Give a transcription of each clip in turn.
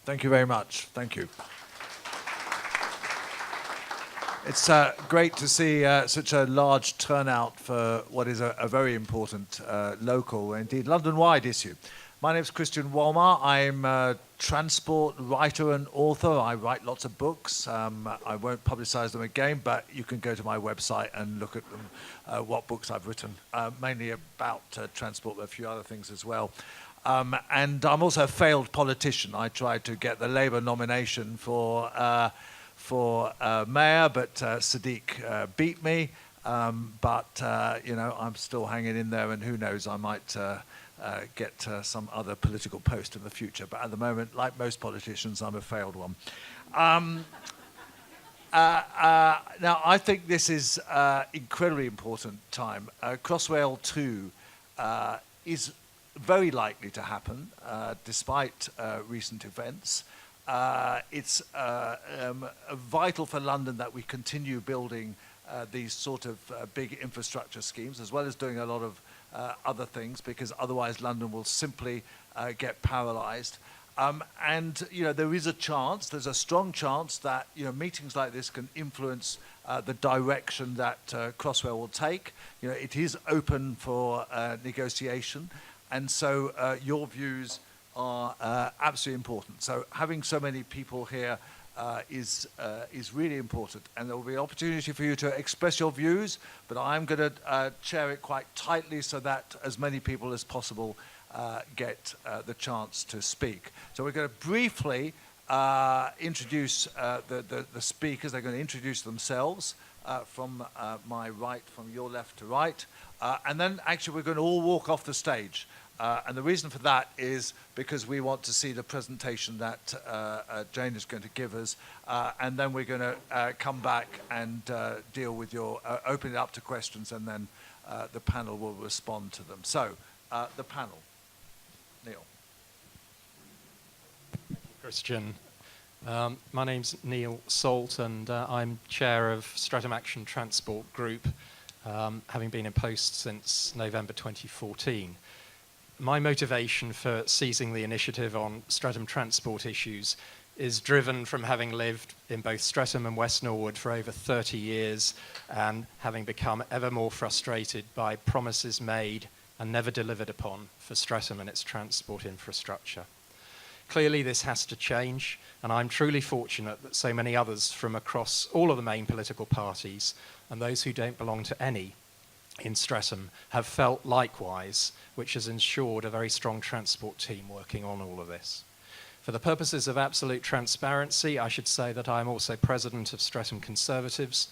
Thank you very much. Thank you. It's great to see such a large turnout for what is a very important local, indeed London-wide issue. My name is Wolmar. I'm a transport writer and author. I write lots of books. I won't publicise them again, but you can go to my website and look at them, what books I've written, mainly about transport, but a few other things as well. And I'm also a failed politician. I tried to get the Labour nomination for mayor, but Sadiq beat me. But you know, I'm still hanging in there, and who knows, I might get some other political post in the future. But at the moment, like most politicians, I'm a failed one. Now, I think this is incredibly important time. Crossrail 2 is very likely to happen, despite recent events. It's vital for London that we continue building these sort of big infrastructure schemes, as well as doing a lot of other things, because otherwise London will simply get paralysed. And you know, there is a chance, there's a strong chance that meetings like this can influence the direction that Crossrail will take. It is open for negotiation, and so your views are absolutely important. So having so many people here is really important, and there will be an opportunity for you to express your views, but I'm going to chair it quite tightly so that as many people as possible get the chance to speak. So we're going to briefly introduce the speakers. They're going to introduce themselves from my right, from your left to right, and then actually we're going to all walk off the stage. And the reason for that is because we want to see the presentation that Jane is going to give us, and then we're going to come back and deal with your, open it up to questions, and then the panel will respond to them. So, the panel. Neil. Christian. My name's Neil Salt, and I'm chair of Streatham Action Transport Group, having been in post since November 2014. My motivation for seizing the initiative on Streatham transport issues is driven from having lived in both Streatham and West Norwood for over 30 years, and having become ever more frustrated by promises made and never delivered upon for Streatham and its transport infrastructure. Clearly this has to change, and I'm truly fortunate that so many others from across all of the main political parties, and those who don't belong to any in Streatham, have felt likewise, which has ensured a very strong transport team working on all of this. For the purposes of absolute transparency, I should say that I'm also president of Streatham Conservatives,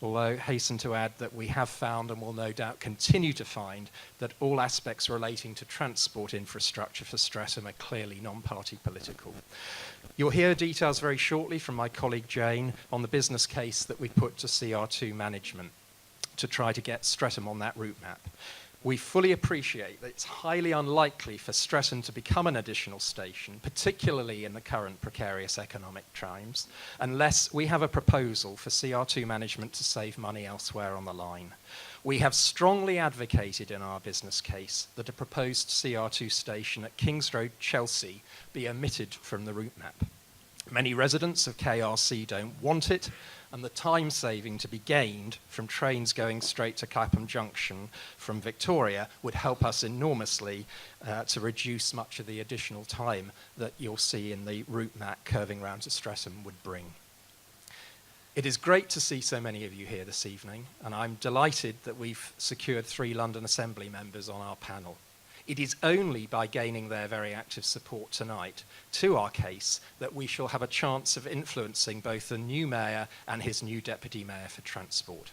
although hasten to add that we have found, and will no doubt continue to find, that all aspects relating to transport infrastructure for Streatham are clearly non-party political. You'll hear details very shortly from my colleague Jane on the business case that we put to CR2 management to try to get Streatham on that route map. We fully appreciate that it's highly unlikely for Streatham to become an additional station, particularly in the current precarious economic times, unless we have a proposal for CR2 management to save money elsewhere on the line. We have strongly advocated in our business case that a proposed CR2 station at Kings Road, Chelsea, be omitted from the route map. Many residents of KRC don't want it, and the time saving to be gained from trains going straight to Clapham Junction from Victoria would help us enormously to reduce much of the additional time that you'll see in the route map curving round to Streatham would bring. It is great to see so many of you here this evening, and I'm delighted that we've secured 3 London Assembly members on our panel. It is only by gaining their very active support tonight to our case that we shall have a chance of influencing both the new mayor and his new deputy mayor for transport.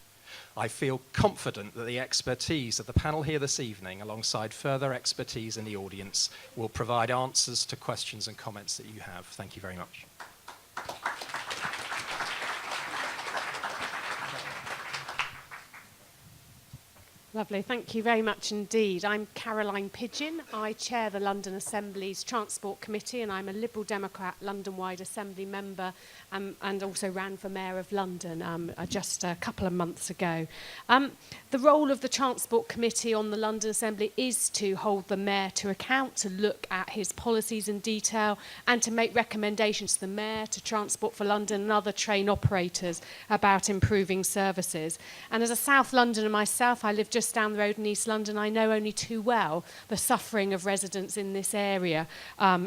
I feel confident that the expertise of the panel here this evening, alongside further expertise in the audience, will provide answers to questions and comments that you have. Thank you very much. Lovely, thank you very much indeed. I'm Caroline Pidgeon. I chair the London Assembly's Transport Committee, and I'm a Liberal Democrat Londonwide Assembly member, and also ran for Mayor of London just a couple of months ago. The role of the Transport Committee on the London Assembly is to hold the Mayor to account, to look at his policies in detail, and to make recommendations to the Mayor, to Transport for London and other train operators about improving services. And as a South Londoner myself, I live just down the road in East London. I know only too well the suffering of residents in this area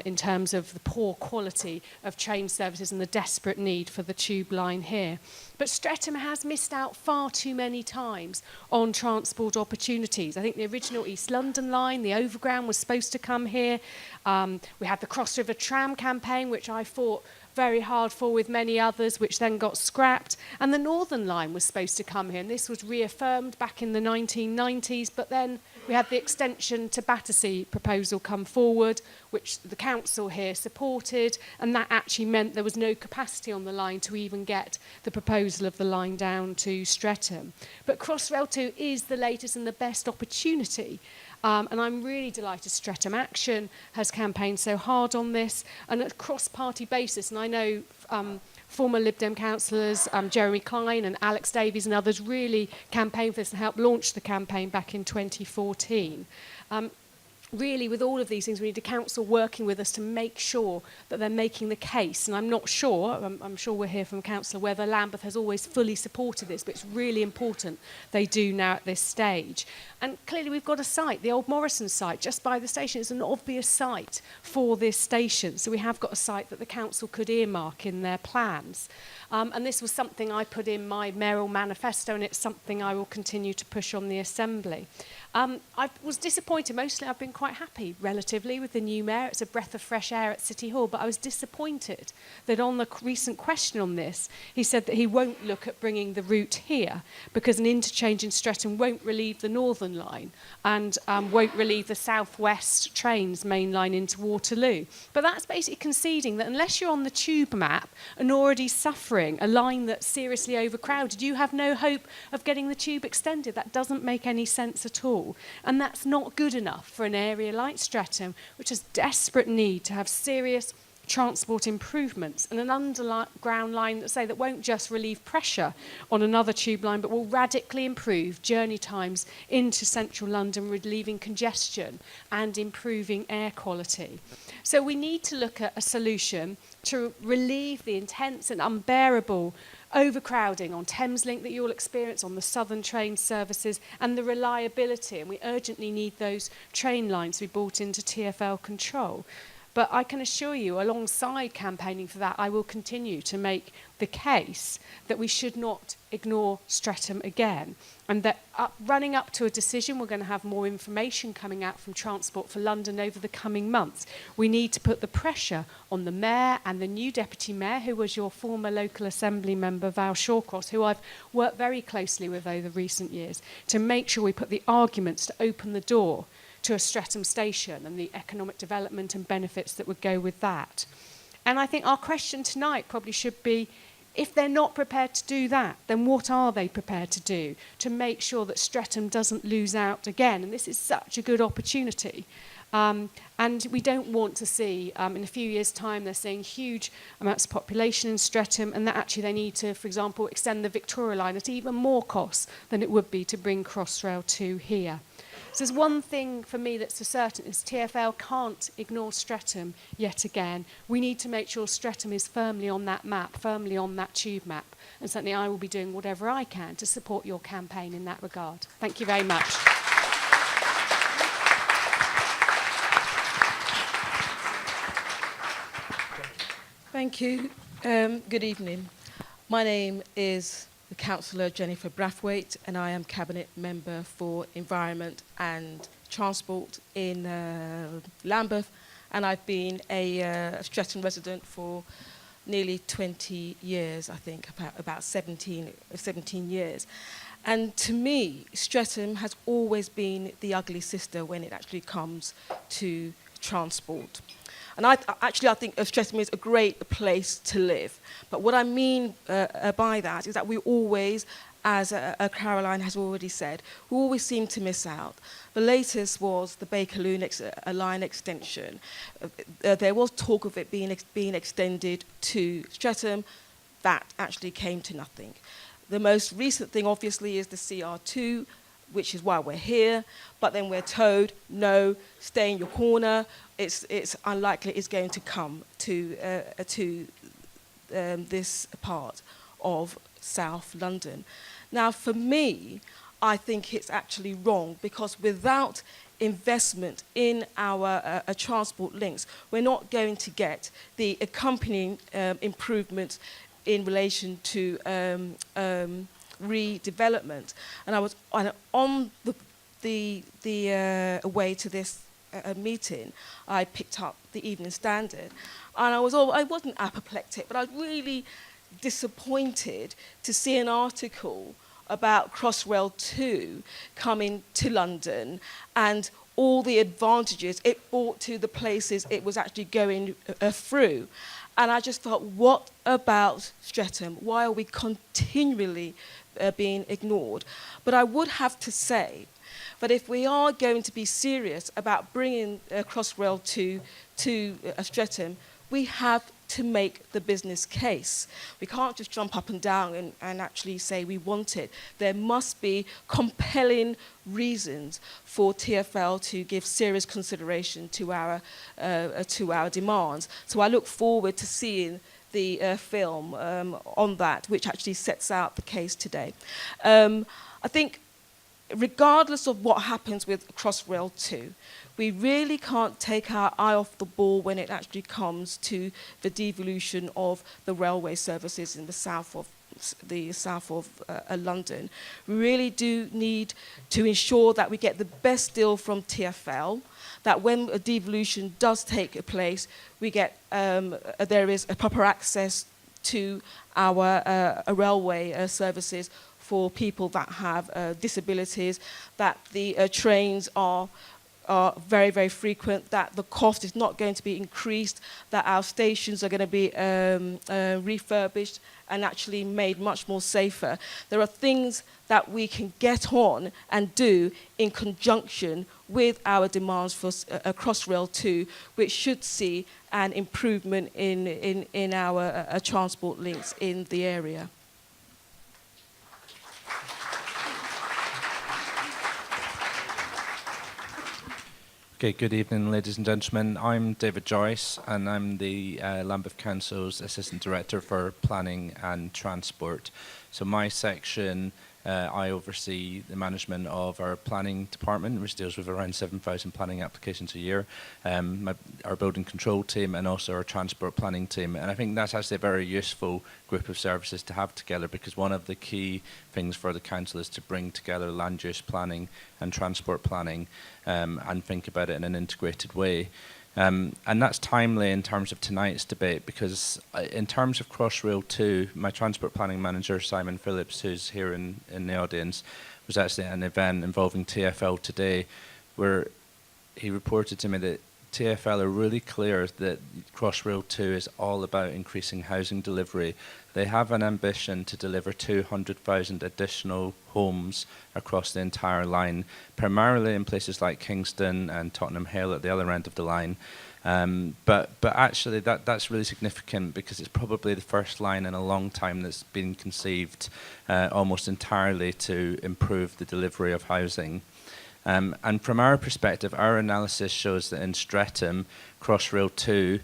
in terms of the poor quality of train services and the desperate need for the tube line here. But Streatham has missed out far too many times on transport opportunities. I think the original East London line, the Overground, was supposed to come here. We had the Cross River Tram campaign, which I fought very hard for with many others, which then got scrapped. And the Northern Line was supposed to come here, and this was reaffirmed back in the 1990s, but then we had the extension to Battersea proposal come forward, which the council here supported, and that actually meant there was no capacity on the line to even get the proposal of the line down to Streatham. But Crossrail 2 is the latest and the best opportunity. And I'm really delighted Streatham Action has campaigned so hard on this, and at a cross-party basis. And I know former Lib Dem councillors, Jeremy Klein and Alex Davies and others really campaigned for this and helped launch the campaign back in 2014. Really, with all of these things, we need a council working with us to make sure that they're making the case. And I'm not sure, I'm sure we'll hear from Councillor, whether Lambeth has always fully supported this, but it's really important they do now at this stage. And clearly we've got a site, the old Morrison site, just by the station. It's an obvious site for this station. So we have got a site that the council could earmark in their plans. And this was something I put in my mayoral manifesto, and it's something I will continue to push on the Assembly. I was disappointed. Mostly I've been quite happy, relatively, with the new mayor. It's a breath of fresh air at City Hall, but I was disappointed that on the recent question on this, he said that he won't look at bringing the route here because an interchange in Streatham won't relieve the Northern Line and won't relieve the Southwest trains main line into Waterloo. But that's basically conceding that unless you're on the tube map and already suffering a line that's seriously overcrowded, you have no hope of getting the tube extended. That doesn't make any sense at all. And that's not good enough for an area like Streatham, which has desperate need to have serious transport improvements and an underground line that won't just relieve pressure on another tube line, but will radically improve journey times into central London, relieving congestion and improving air quality. So we need to look at a solution to relieve the intense and unbearable overcrowding on Thameslink that you'll experience, on the southern train services, and the reliability. And we urgently need those train lines to be brought into TfL control. But I can assure you, alongside campaigning for that, I will continue to make the case that we should not ignore Streatham again. And that running up to a decision, we're going to have more information coming out from Transport for London over the coming months. We need to put the pressure on the Mayor and the new Deputy Mayor, who was your former local Assembly member, Val Shawcross, who I've worked very closely with over recent years, to make sure we put the arguments to open the door to a Streatham station and the economic development and benefits that would go with that. And I think our question tonight probably should be, if they're not prepared to do that, then what are they prepared to do to make sure that Streatham doesn't lose out again? And this is such a good opportunity. And we don't want to see, in a few years' time, they're seeing huge amounts of population in Streatham, and that actually they need to, for example, extend the Victoria line at even more cost than it would be to bring Crossrail 2 here. So there's one thing for me that's for certain, is TfL can't ignore Streatham yet again. We need to make sure Streatham is firmly on that map, firmly on that tube map. And certainly I will be doing whatever I can to support your campaign in that regard. Thank you very much. Thank you. Good evening. My name is Councillor Jennifer Brathwaite, and I am Cabinet Member for Environment and Transport in Lambeth, and I've been a Streatham resident for nearly 20 years, I think, about 17 years. And to me, Streatham has always been the ugly sister when it actually comes to transport. And I think Streatham is a great place to live. But what I mean by that is that we always as Caroline has already said, we always seem to miss out. The latest was the Bakerloo line extension. There was talk of it being extended to Streatham. That actually came to nothing. The most recent thing, obviously, is the CR2, which is why we're here. But then we're told, no, stay in your corner. It's unlikely it's going to come to this part of South London. Now, for me, I think it's actually wrong, because without investment in our transport links, we're not going to get the accompanying improvements in relation to redevelopment. And I was on the way to this meeting. I picked up the Evening Standard, and I wasn't apoplectic, but I was really disappointed to see an article about Crossrail 2 coming to London and all the advantages it brought to the places it was actually going through. And I just thought, what about Streatham? Why are we continually being ignored? But I would have to say that if we are going to be serious about bringing Crossrail to Streatham, we have to make the business case. We can't just jump up and down and actually say we want it. There must be compelling reasons for TfL to give serious consideration to our demands. So I look forward to seeing the film on that, which actually sets out the case today. I think regardless of what happens with Crossrail 2, we really can't take our eye off the ball when it actually comes to the devolution of the railway services in the south of London. We really do need to ensure that we get the best deal from TfL, that when a devolution does take place, we get there is a proper access to our railway services for people that have disabilities, that the trains are very, very frequent, that the cost is not going to be increased, that our stations are going to be refurbished and actually made much more safer. There are things that we can get on and do in conjunction with our demands for Crossrail 2, which should see an improvement in our transport links in the area. Okay, good evening, ladies and gentlemen. I'm David Joyce, and I'm the Lambeth Council's Assistant Director for Planning and Transport. So my section, I oversee the management of our planning department, which deals with around 7,000 planning applications a year, our building control team, and also our transport planning team. And I think that's actually a very useful group of services to have together, because one of the key things for the council is to bring together land use planning and transport planning and think about it in an integrated way. And that's timely in terms of tonight's debate, because in terms of Crossrail 2, my transport planning manager, Simon Phillips, who's here in the audience, was actually at an event involving TfL today, where he reported to me that TfL are really clear that Crossrail 2 is all about increasing housing delivery. They have an ambition to deliver 200,000 additional homes across the entire line, primarily in places like Kingston and Tottenham Hale at the other end of the line. But actually that's really significant, because it's probably the first line in a long time that's been conceived almost entirely to improve the delivery of housing. And from our perspective, our analysis shows that in Streatham, Crossrail 2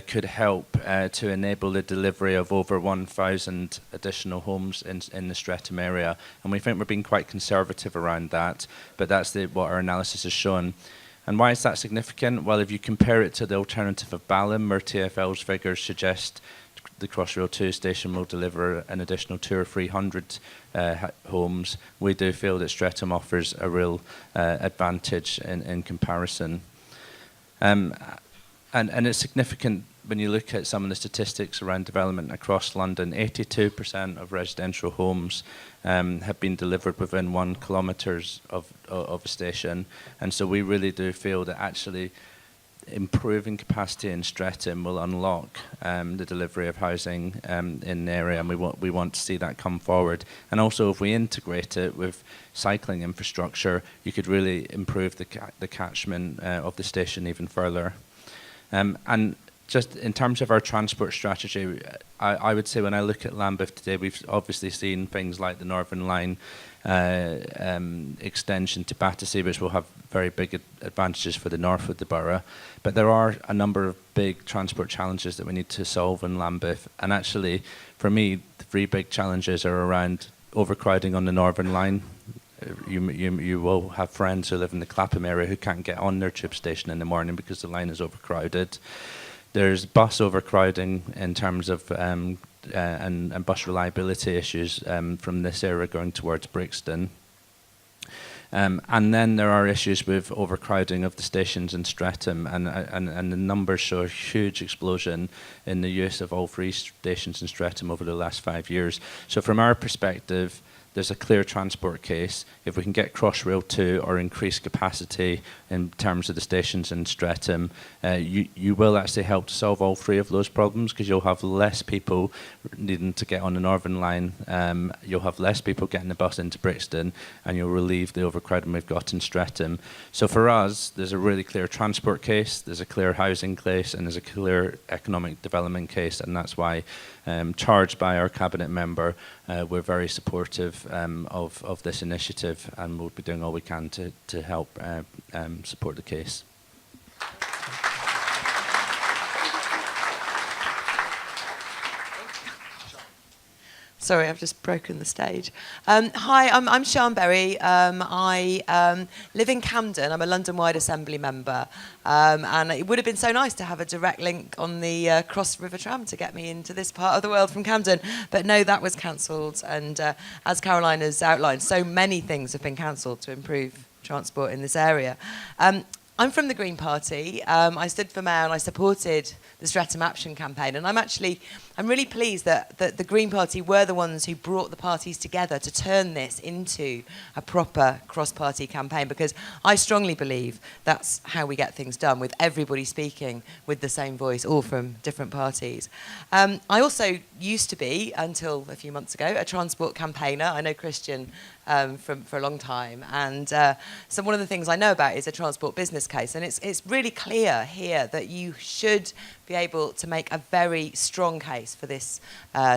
could help to enable the delivery of over 1,000 additional homes in the Streatham area. And we think we're being quite conservative around that, but that's what our analysis has shown. And why is that significant? Well, if you compare it to the alternative of Balham, where TfL's figures suggest the Crossrail 2 station will deliver an additional 200 or 300 homes, we do feel that Streatham offers a real advantage in comparison. And it's significant when you look at some of the statistics around development across London. 82% of residential homes have been delivered within 1 kilometre of a station, and so we really do feel that actually improving capacity in Streatham will unlock the delivery of housing in the area, and we want to see that come forward. And also, if we integrate it with cycling infrastructure, you could really improve the catchment of the station even further. And just in terms of our transport strategy, I would say when I look at Lambeth today, we've obviously seen things like the Northern Line extension to Battersea, which will have very big advantages for the north of the borough. But there are a number of big transport challenges that we need to solve in Lambeth. And actually, for me, the 3 big challenges are around overcrowding on the Northern Line. You will have friends who live in the Clapham area who can't get on their tube station in the morning because the line is overcrowded. There's bus overcrowding in terms of and bus reliability issues from this area going towards Brixton. And then there are issues with overcrowding of the stations in Streatham, and the numbers show a huge explosion in the use of all 3 stations in Streatham over the last 5 years. So from our perspective, there's a clear transport case. If we can get Crossrail 2 or increase capacity in terms of the stations in Streatham, you will actually help to solve all 3 of those problems, because you'll have less people needing to get on the Northern Line, you'll have less people getting the bus into Brixton, and you'll relieve the overcrowding we've got in Streatham. So for us, there's a really clear transport case, there's a clear housing case, and there's a clear economic development case, and that's why, charged by our cabinet member, we're very supportive of this initiative, and we'll be doing all we can to help support the case. Sorry, I've just broken the stage. Hi, I'm Sian Berry. I live in Camden. I'm a Londonwide Assembly member. And it would have been so nice to have a direct link on the Cross River tram to get me into this part of the world from Camden. But no, that was cancelled. And as Caroline has outlined, so many things have been cancelled to improve transport in this area. I'm from the Green Party. I stood for mayor and I supported the Streatham Action campaign. And I'm really pleased that the Green Party were the ones who brought the parties together to turn this into a proper cross-party campaign, because I strongly believe that's how we get things done, with everybody speaking with the same voice, all from different parties. I also used to be, until a few months ago, a transport campaigner. I know Christian for a long time, and so one of the things I know about is a transport business case, and it's really clear here that you should be able to make a very strong case for this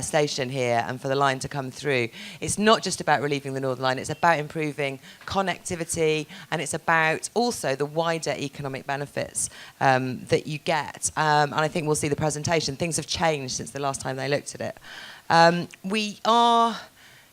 station here and for the line to come through. It's not just about relieving the Northern Line, it's about improving connectivity, and it's about also the wider economic benefits that you get. And I think we'll see the presentation. Things have changed since the last time they looked at it. We are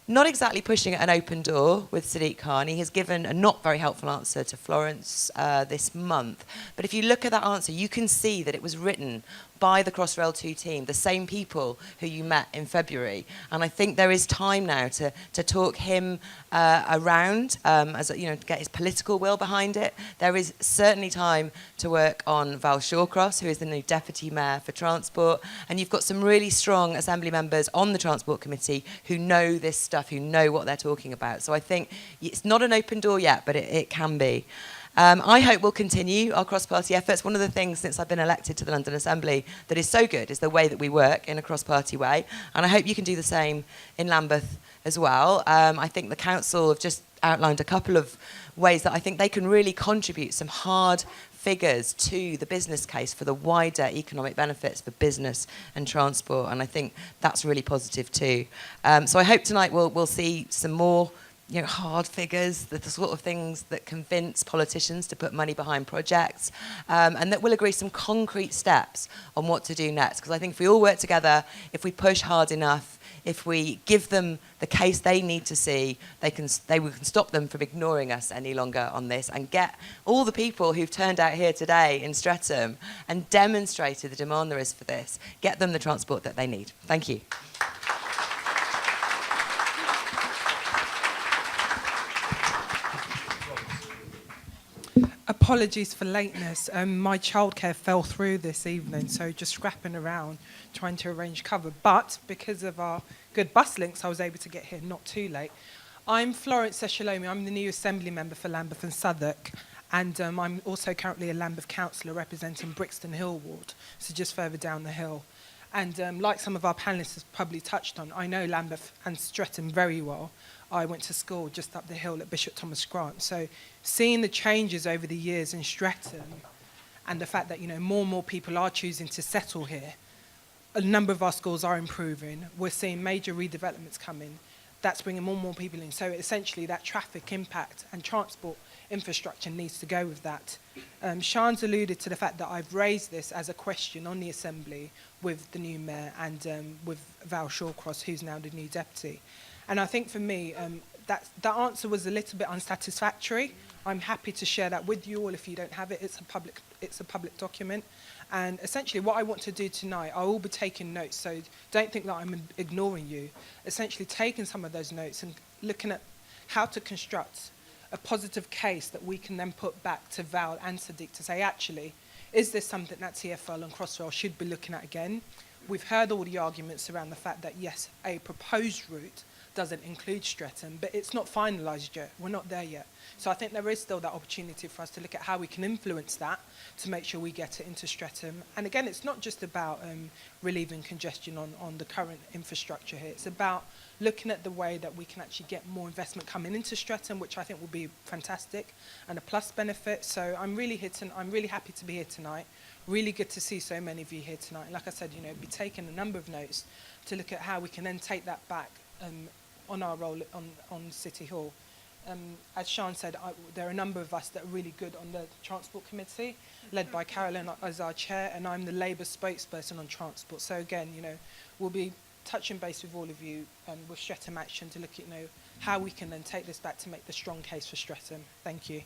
not exactly pushing an open door with Sadiq Khan. He has given a not very helpful answer to Florence this month. But if you look at that answer, you can see that it was written by the Crossrail 2 team, the same people who you met in February. And I think there is time now to talk him around, to get his political will behind it. There is certainly time to work on Val Shawcross, who is the new Deputy Mayor for Transport. And you've got some really strong Assembly members on the Transport Committee who know this stuff, who know what they're talking about. So I think it's not an open door yet, but it can be. I hope we'll continue our cross-party efforts. One of the things since I've been elected to the London Assembly that is so good is the way that we work in a cross-party way. And I hope you can do the same in Lambeth as well. I think the council have just outlined a couple of ways that I think they can really contribute some hard figures to the business case for the wider economic benefits for business and transport. And I think that's really positive too. So I hope tonight we'll see some more hard figures, the sort of things that convince politicians to put money behind projects, and that we'll agree some concrete steps on what to do next. Because I think if we all work together, if we push hard enough, if we give them the case they need to see, we can stop them from ignoring us any longer on this, and get all the people who've turned out here today in Streatham and demonstrated the demand there is for this, get them the transport that they need. Thank you. Apologies for lateness. My childcare fell through this evening, so just scrapping around trying to arrange cover. But because of our good bus links, I was able to get here not too late. I'm Florence Eshalomi. I'm the new Assembly member for Lambeth and Southwark. And I'm also currently a Lambeth councillor representing Brixton Hill ward, so just further down the hill. And like some of our panellists have probably touched on, I know Lambeth and Streatham very well. I went to school just up the hill at Bishop Thomas Grant. So seeing the changes over the years in Streatham and the fact that, you know, more and more people are choosing to settle here, a number of our schools are improving. We're seeing major redevelopments coming. That's bringing more and more people in. So essentially that traffic impact and transport infrastructure needs to go with that. Sian's alluded to the fact that I've raised this as a question on the Assembly with the new mayor and with Val Shawcross, who's now the new deputy. And I think for me, that answer was a little bit unsatisfactory. I'm happy to share that with you all if you don't have it. It's a public document. And essentially what I want to do tonight, I will be taking notes, so don't think that I'm ignoring you. Essentially taking some of those notes and looking at how to construct a positive case that we can then put back to Val and Sadiq to say, actually, is this something that TfL and Crossrail should be looking at again? We've heard all the arguments around the fact that, yes, a proposed route doesn't include Streatham, but it's not finalised yet. We're not there yet. So I think there is still that opportunity for us to look at how we can influence that to make sure we get it into Streatham. And again, it's not just about relieving congestion on the current infrastructure here. It's about looking at the way that we can actually get more investment coming into Streatham, which I think will be fantastic and a plus benefit. So I'm really happy to be here tonight. Really good to see so many of you here tonight. And like I said, you know, be taking a number of notes to look at how we can then take that back on our role on City Hall. As Sian said, there are a number of us that are really good on the Transport Committee, led by Carolyn as our chair, and I'm the Labour spokesperson on transport. So again, you know, we'll be touching base with all of you with Streatham Action to look at, you know, how we can then take this back to make the strong case for Streatham. Thank you.